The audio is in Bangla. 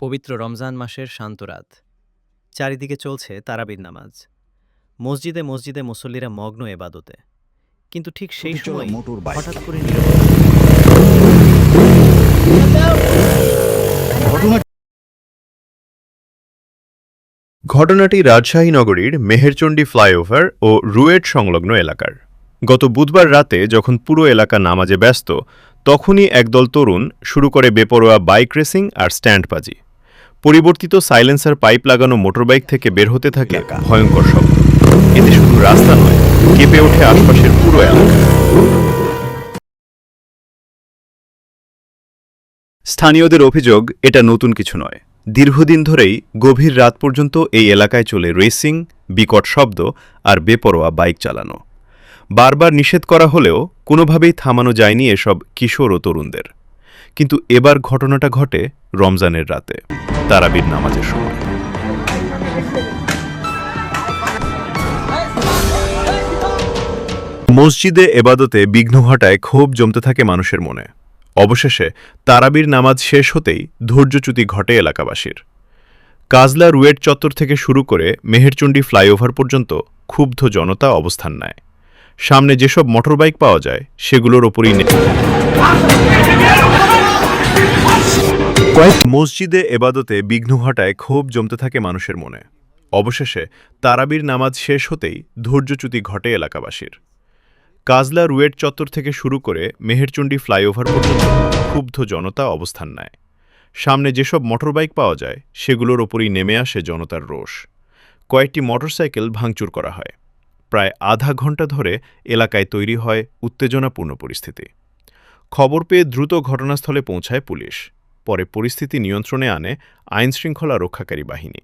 পবিত্র রমজান মাসের শান্ত রাত। চারিদিকে চলছে তারাবির নামাজ। মসজিদে মসজিদে মুসল্লিরা মগ্ন এবাদতে। কিন্তু ঠিক সেই ছুটে চলা সময়ই মোটর বাইক। হঠাৎ করে নীরবতা। ঘটনা ঘটনাটি রাজশাহী নগরীর মেহেরচণ্ডী ফ্লাইওভার ও রুয়েট সংলগ্ন এলাকার। গত বুধবার রাতে যখন পুরো এলাকা নামাজে ব্যস্ত, তখনই একদল তরুণ শুরু করে বেপরোয়া বাইক রেসিং আর স্ট্যান্ডবাজি। পরিবর্তিত সাইলেন্সার পাইপ লাগানো মোটরবাইক থেকে বের হতে থাকে ভয়ঙ্কর শব্দ। এতে শুধু রাস্তা নয়, কেঁপে ওঠে আশপাশের পুরো এলাকা। স্থানীয়দের অভিযোগ, এটা নতুন কিছু নয়। দীর্ঘদিন ধরেই গভীর রাত পর্যন্ত এই এলাকায় চলে রেসিং, বিকট শব্দ আর বেপরোয়া বাইক চালানো। বারবার নিষেধ করা হলেও কোনোভাবেই থামানো যায়নি এসব কিশোর ও তরুণদের। কিন্তু এবার ঘটনাটা ঘটে রমজানের রাতে, তারাবির নামাজের সময়। মসজিদে এবাদতে বিঘ্ন ঘটায় ক্ষোভ জমতে থাকে মানুষের মনে। অবশেষে তারাবির নামাজ শেষ হতেই ধৈর্যচ্যুতি ঘটে এলাকাবাসীর। কাজলা রুয়েট চত্বর থেকে শুরু করে মেহেরচণ্ডী ফ্লাইওভার পর্যন্ত ক্ষুব্ধ জনতা অবস্থান নেয়। সামনে যেসব মোটরবাইক পাওয়া যায় সেগুলোর ওপরই মসজিদে এবাদতে বিঘ্ন ঘটায় ক্ষোভ জমতে থাকে মানুষের মনে। অবশেষে তারাবির নামাজ শেষ হতেই ধৈর্যচ্যুতি ঘটে এলাকাবাসীর। কাজলা রুয়েট চত্বর থেকে শুরু করে মেহেরচণ্ডী ফ্লাইওভার পর্যন্ত ক্ষুব্ধ জনতা অবস্থান নেয়। সামনে যেসব মোটরবাইক পাওয়া যায় সেগুলোর ওপরই নেমে আসে জনতার রোষ। কয়েকটি মোটরসাইকেল ভাঙচুর করা হয়। প্রায় আধা ঘণ্টা ধরে এলাকায় তৈরি হয় উত্তেজনাপূর্ণ পরিস্থিতি। খবর পেয়ে দ্রুত ঘটনাস্থলে পৌঁছায় পুলিশ। পরে পরিস্থিতি নিয়ন্ত্রণে আনে আইনশৃঙ্খলা রক্ষাকারী বাহিনী।